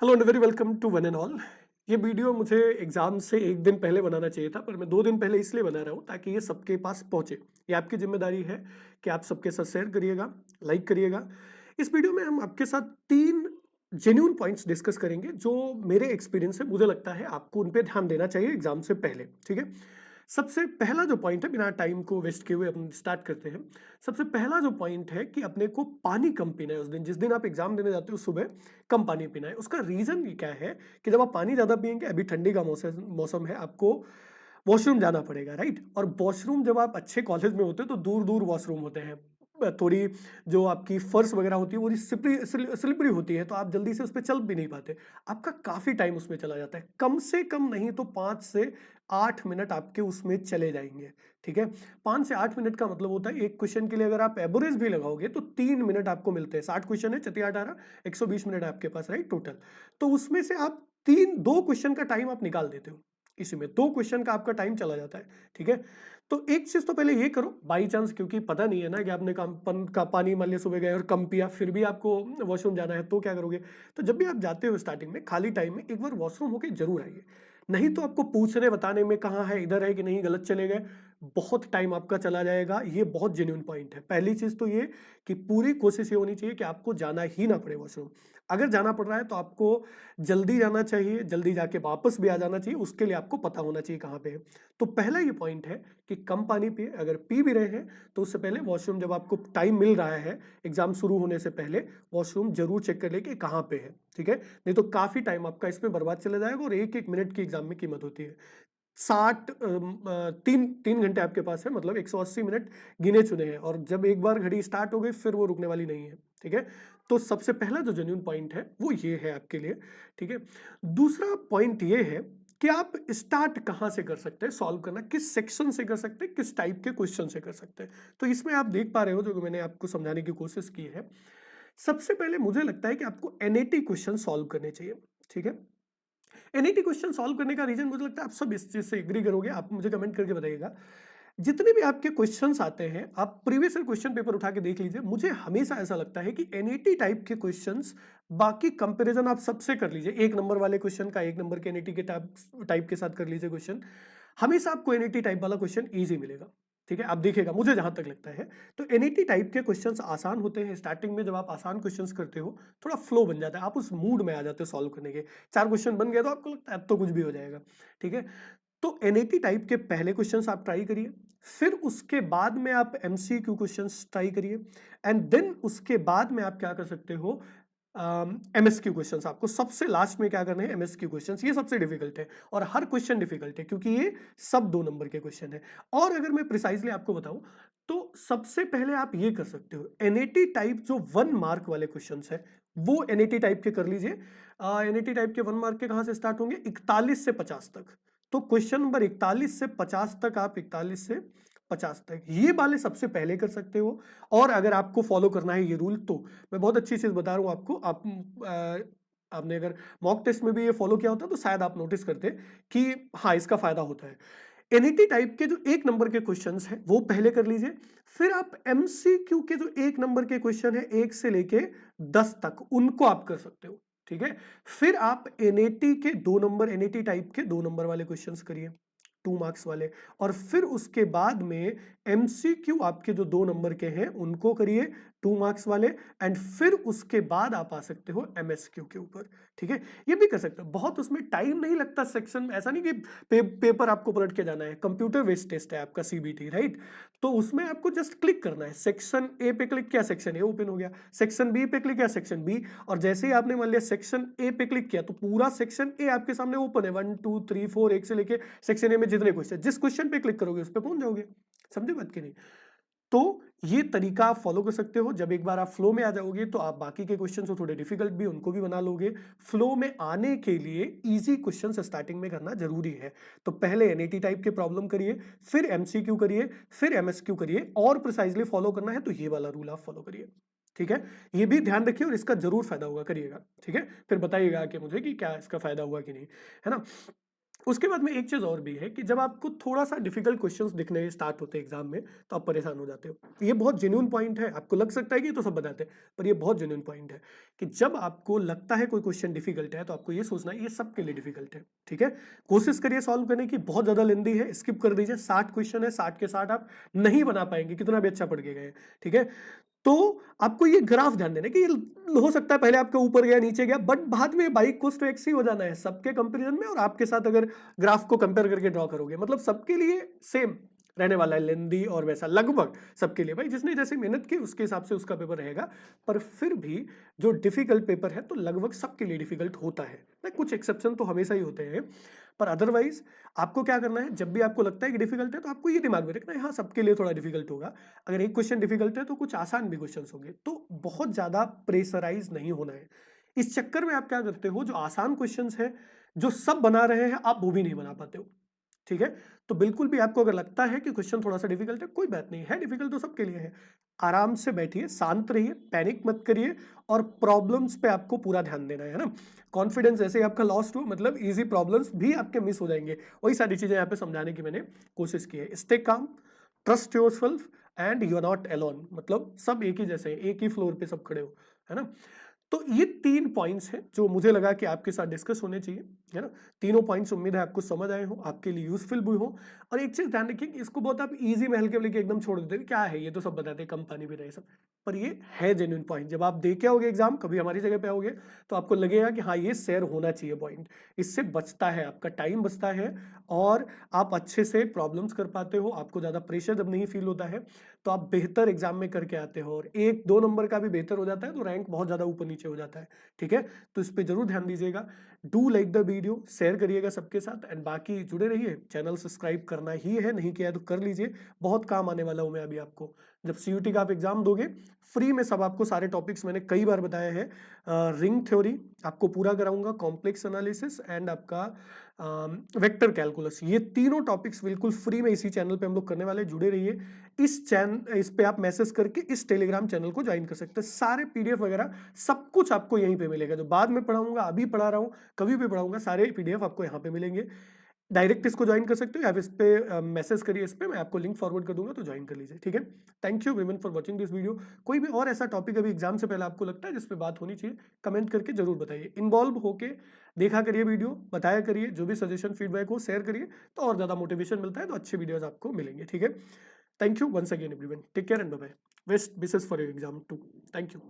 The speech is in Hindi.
Hello and very welcome to one and all. ये वीडियो मुझे एग्जाम से एक दिन पहले बनाना चाहिए था, पर मैं 2 दिन पहले इसलिए बना रहा हूँ ताकि ये सबके पास पहुंचे। ये आपकी जिम्मेदारी है कि आप सबके साथ शेयर करिएगा, लाइक करिएगा। इस वीडियो में हम आपके साथ 3 जेन्युइन पॉइंट्स डिस्कस करेंगे जो मेरे एक्सपीरियंस से मुझे लगता है आपको उन पर ध्यान देना चाहिए एग्जाम से पहले। ठीक है। सबसे पहला जो पॉइंट है, बिना टाइम को वेस्ट किए हुए अपन स्टार्ट करते हैं। सबसे पहला जो पॉइंट है कि अपने को पानी कम पीना है। उस दिन जिस दिन आप एग्जाम देने जाते हो सुबह कम पानी पीना है। उसका रीजन क्या है कि जब आप पानी ज्यादा पियेंगे, अभी ठंडी का मौसम मौसम है, आपको वॉशरूम जाना पड़ेगा, राइट। और वॉशरूम जब आप अच्छे कॉलेज में होते हो तो दूर दूर वॉशरूम होते हैं। थोड़ी जो आपकी फर्श वगैरह होती है वो स्लिपरी होती है, तो आप जल्दी से उस पर चल भी नहीं पाते। आपका काफी टाइम उसमें चला जाता है, कम से कम नहीं तो 5 से 8 मिनट आपके उसमें चले जाएंगे। ठीक है। 5 से 8 मिनट का मतलब होता है एक क्वेश्चन के लिए अगर आप एवरेज भी लगाओगे तो 3 मिनट आपको मिलते हैं। 60 क्वेश्चन है, 18 120 मिनट है आपके पास, राइट, टोटल। तो उसमें से आप दो क्वेश्चन का टाइम आप निकाल देते हो। इसी में 2 क्वेश्चन का आपका टाइम चला जाता है। ठीक है। तो एक चीज तो पहले ये करो, बाई चांस, क्योंकि पता नहीं है ना कि आपने का पानी मान लिया सुबह गए और कम पिया, फिर भी आपको वॉशरूम जाना है तो क्या करोगे। तो जब भी आप जाते हो स्टार्टिंग में खाली टाइम में एक बार वॉशरूम होके जरूर आइए। नहीं तो आपको पूछने बताने में कहाँ है, इधर है कि नहीं, गलत चले गए, बहुत टाइम आपका चला जाएगा। ये बहुत जेन्युइन पॉइंट है। पहली चीज तो ये कि पूरी कोशिश ये होनी चाहिए कि आपको जाना ही ना पड़े वॉशरूम। अगर जाना पड़ रहा है तो आपको जल्दी जाना चाहिए, जल्दी जाके वापस भी आ जाना चाहिए। उसके लिए आपको पता होना चाहिए कहाँ पे है। तो पहला ये पॉइंट है कि कम पानी पिए। अगर पी भी रहे हैं तो उससे पहले वॉशरूम, जब आपको टाइम मिल रहा है एग्जाम शुरू होने से पहले, वॉशरूम जरूर चेक कर ले कि कहाँ पे है। ठीक है। नहीं तो काफी टाइम आपका इसमें बर्बाद चला जाएगा, और एक एक मिनट की एग्जाम में कीमत होती है। 3 3 घंटे आपके पास है, मतलब 180 मिनट गिने चुने हैं, और जब एक बार घड़ी स्टार्ट हो गई फिर वो रुकने वाली नहीं है। ठीक है। तो सबसे पहला जो जेन्युइन पॉइंट है वो ये है आपके लिए। ठीक है। दूसरा पॉइंट ये है कि आप स्टार्ट कहां से कर सकते हैं सॉल्व करना, किस सेक्शन से कर सकते हैं, किस टाइप के क्वेश्चन से कर सकते हैं। तो इसमें आप देख पा रहे हो, जो मैंने आपको समझाने की कोशिश की है। सबसे पहले मुझे लगता है कि आपको एनएटी क्वेश्चन सॉल्व करने चाहिए। ठीक है। एनईटी क्वेश्चन सॉल्व करने का रीजन, मुझे लगता है आप सब इस चीज से एग्री करोगे, आप मुझे कमेंट करके बताइएगा। जितने भी आपके क्वेश्चंस आते हैं, आप प्रीवियस ईयर क्वेश्चन पेपर उठा के देख लीजिए। मुझे हमेशा ऐसा लगता है कि एनईटी टाइप के क्वेश्चंस, बाकी कंपैरिजन आप सबसे कर लीजिए, 1 नंबर वाले क्वेश्चन का 1 नंबर के एनईटी के टाइप के साथ कर लीजिए क्वेश्चन, हमेशा आपको एनईटी टाइप वाला क्वेश्चन इजी मिलेगा। ठीक है। आप देखिएगा, मुझे जहां तक लगता है तो एनईटी टाइप के क्वेश्चंस आसान होते हैं। स्टार्टिंग में जब आप आसान क्वेश्चंस करते हो, थोड़ा फ्लो बन जाता है, आप उस मूड में आ जाते हो सॉल्व करने के। 4 क्वेश्चन बन गए तो आपको लगता है अब तो कुछ भी हो जाएगा। ठीक है। तो एनईटी टाइप के पहले क्वेश्चंस आप ट्राई करिए, फिर उसके बाद में आप एमसीक्यू क्वेश्चंस ट्राई करिए, एंड देन उसके बाद में आप क्या कर सकते हो, एमएसक्यू क्वेश्चंस। आपको सबसे लास्ट में क्या करना है, एमएसक्यू क्वेश्चंस। ये सबसे डिफिकल्ट है, और हर क्वेश्चन डिफिकल्ट है क्योंकि ये सब 2 नंबर के क्वेश्चन है। और अगर मैं प्रिसाइजली आपको बताऊं तो सबसे पहले आप ये कर सकते हो, एनएटी टाइप जो 1 मार्क वाले क्वेश्चन है वो एनएटी टाइप के कर लीजिए। एनएटी टाइप के 1 मार्क के कहां से स्टार्ट होंगे, 41 से 50 तक। तो क्वेश्चन नंबर 41 से 50 तक, आप 41 से 50 तक ये वाले सबसे पहले कर सकते हो। और अगर आपको फॉलो करना है ये रूल, तो मैं बहुत अच्छी चीज बता रहा हूं आपको। आपने अगर मॉक टेस्ट में भी ये फॉलो किया होता तो शायद आप नोटिस करते कि हाँ, इसका फायदा होता है। एनईटी टाइप के जो 1 नंबर के क्वेश्चंस हैं वो पहले कर लीजिए, फिर आप एमसीक्यू के जो 1 नंबर के क्वेश्चन है 1 से लेके 10 तक, उनको आप कर सकते हो। ठीक है। फिर आप एनईटी के 2 नंबर, एनईटी टाइप के 2 नंबर वाले क्वेश्चंस करिए, 2 मार्क्स वाले। और फिर उसके बाद में एमसीक्यू आपके जो 2 नंबर के हैं उनको करिए, 2 मार्क्स वाले। एंड फिर उसके बाद आप आ सकते हो एमएसक्यू के ऊपर। ठीक है। ये भी कर सकते हो, बहुत उसमें टाइम नहीं लगता सेक्शन, ऐसा नहीं कि पेपर आपको पलट के जाना है। कंप्यूटर बेस्ड टेस्ट है आपका सीबीटी, राइट। तो उसमें आपको जस्ट क्लिक करना है, सेक्शन ए पे क्लिक किया, सेक्शन ए ओपन हो गया, सेक्शन बी पे क्लिक किया, सेक्शन बी। और जैसे ही आपने मान लिया सेक्शन ए पे क्लिक किया तो पूरा सेक्शन ए आपके सामने ओपन है, 1 2 3 4, एक से लेके सेक्शन ए में जितने क्वेश्चन, जिस क्वेश्चन पे क्लिक करोगे उस पर पहुंच जाओगे। समझे बात की नहीं। तो ये तरीका आप फॉलो कर सकते हो। जब एक बार आप फ्लो में आ जाओगे तो आप बाकी के क्वेश्चन को थोड़े डिफिकल्ट भी उनको भी बना लोगे। फ्लो में आने के लिए इजी क्वेश्चन स्टार्टिंग में करना जरूरी है। तो पहले एनईटी टाइप के प्रॉब्लम करिए, फिर एमसीक्यू करिए, फिर एमएसक्यू करिए, और प्रिसाइजली फॉलो करना है तो ये वाला रूल आप फॉलो करिए। ठीक है। ये भी ध्यान रखिए और इसका जरूर फायदा होगा, करिएगा। ठीक है। फिर बताइएगा कि मुझे कि क्या इसका फायदा हुआ कि नहीं, है ना। उसके बाद में एक चीज़ और भी है कि जब आपको थोड़ा-सा डिफिकल्ट क्वेश्चंस दिखने स्टार्ट होते हैं एग्ज़ाम में, तो आप परेशान हो जाते हो। ये बहुत जेन्युइन पॉइंट है, आपको लग सकता है कि ये तो सब बताते हैं, पर ये बहुत जेन्युइन पॉइंट है कि जब आपको लगता है कोई क्वेश्चन डिफिकल्ट है, तो आपको ये सोचना है ये सबके लिए डिफिकल्ट है, ठीक है? कोशिश करिए सॉल्व करने की, बहुत ज़्यादा लेंथी है, स्किप कर दीजिए, 60 क्वेश्चन है, 60 के 60 आप नहीं बना पाएँगे, कितना भी अच्छा पढ़ के गए, ठीक है? तो आपको ये ग्राफ ध्यान देना है कि ये हो सकता है पहले आपके ऊपर गया, नीचे गया, बट बाद में बाई कोस टू एक्स ही हो जाना है सबके कंपैरिजन में, और आपके साथ अगर ग्राफ को कंपेयर करके ड्रॉ करोगे, मतलब सबके लिए सेम रहने वाला है, लेंदी और वैसा लगभग सबके लिए। भाई जिसने जैसे मेहनत की उसके हिसाब से उसका पेपर रहेगा, पर फिर भी जो डिफिकल्ट पेपर है तो लगभग सबके लिए डिफिकल्ट होता है ना, कुछ एक्सेप्शन तो हमेशा ही होते हैं, पर अदरवाइज आपको क्या करना है, जब भी आपको लगता है कि डिफिकल्ट है तो आपको ये दिमाग में रखना है हाँ सबके लिए थोड़ा डिफिकल्ट होगा। अगर एक क्वेश्चन डिफिकल्ट है तो कुछ आसान भी क्वेश्चन होंगे, तो बहुत ज्यादा प्रेशराइज नहीं होना है। इस चक्कर में आप क्या करते हो, जो आसान क्वेश्चंस है जो सब बना रहे हैं आप वो भी नहीं बना पाते हो, ठीक है? तो बिल्कुल भी आपको अगर लगता है कि क्वेश्चन थोड़ा-सा डिफिकल्ट है, कोई बात नहीं है, डिफिकल्ट तो सबके लिए है। आराम से बैठिए, शांत रहिए, पैनिक मत करिए और प्रॉब्लम्स पे आपको पूरा ध्यान देना है ना? कॉन्फिडेंस ऐसे ही आपका लॉस्ट हो, मतलब ईज़ी प्रॉब्लम्स भी आपके मिस हो जाएँगे। वही सारी चीज़ें यहाँ पे समझाने की मैंने कोशिश की है। Stay calm, trust yourself and you are not alone, मतलब सब एक ही जैसे हैं, एक ही फ्लोर पे सब खड़े हो, है ना? तो ये 3 पॉइंट्स हैं जो मुझे लगा कि आपके साथ डिस्कस होने चाहिए, है ना? तीनों पॉइंट्स उम्मीद है आपको समझ आए हों, आपके लिए यूज़फुल भी हों। और एक चीज़ ध्यान रखिए कि इसको बहुत आप ईज़ी में हल्के में लेके एकदम छोड़ देते हैं, क्या है ये तो सब बताते हैं, कम पानी पी रहे हैं सब। पर ये है जेन्युइन पॉइंट, जब आप दे के आओगे एग्ज़ाम, कभी हमारी जगह पे आओगे, तो आपको लगेगा कि हाँ, ये शेयर होना चाहिए पॉइंट। इससे बचता है, आपका टाइम बचता है और आप अच्छे से प्रॉब्लम्स कर पाते हो, आपको ज़्यादा प्रेशर जब नहीं फ़ील होता है, तो आप बेहतर एग्ज़ाम में करके आते हो और 1-2 नंबर का भी बेहतर हो जाता है, तो रैंक बहुत ज़्यादा ऊपर-नीचे हो जाता है। ठीक है? तो इस पे ज़रूर ध्यान दीजिएगा। Do like the video, share करिएगा सबके साथ एंड बाकी जुड़े रहिए। चैनल सब्सक्राइब करना ही है, नहीं किया है तो कर लीजिए। बहुत काम आने वाला हूँ मैं अभी आपको। जब सीयूटी का आप एग्ज़ाम दोगे, फ्री में सब आपको सारे टॉपिक्स मैंने कई बार बताया है। रिंग थ्योरी आपको पूरा कराऊँगा, कॉम्प्लेक्स एनालिसिस एंड आपका वेक्टर कैलकुलस, ये तीनों टॉपिक्स बिल्कुल फ्री में इसी चैनल पे हम लोग करने वाले हैं, जुड़े रहिए। इस पे आप मैसेज करके इस टेलीग्राम चैनल को ज्वाइन कर सकते हैं। सारे पीडीएफ वगैरह सब कुछ आपको यहीं पे मिलेगा, जो बाद में पढ़ाऊंगा, अभी पढ़ा रहा हूँ, कभी भी पढ़ाऊंगा, सारे पीडीएफ आपको यहाँ पे मिलेंगे। डायरेक्ट इसको ज्वाइन कर सकते हो या फिर इस पे मैसेज करिए, इस पे मैं आपको लिंक फॉरवर्ड कर दूंगा, तो ज्वाइन कर लीजिए, ठीक है? Thank you women for watching this video. कोई भी और ऐसा टॉपिक अभी एग्जाम से पहले आपको लगता है जिस पे बात होनी चाहिए, कमेंट करके जरूर बताइए। इन्वॉल्व होके देखा करिए वीडियो, बताया करिए, जो भी सजेशन फीडबैक हो शेयर करिए, तो और ज्यादा मोटिवेशन मिलता है, तो अच्छे वीडियोज आपको मिलेंगे, ठीक है? Thank you once again everyone, take care and bye bye. Best wishes for your exam too. Thank you.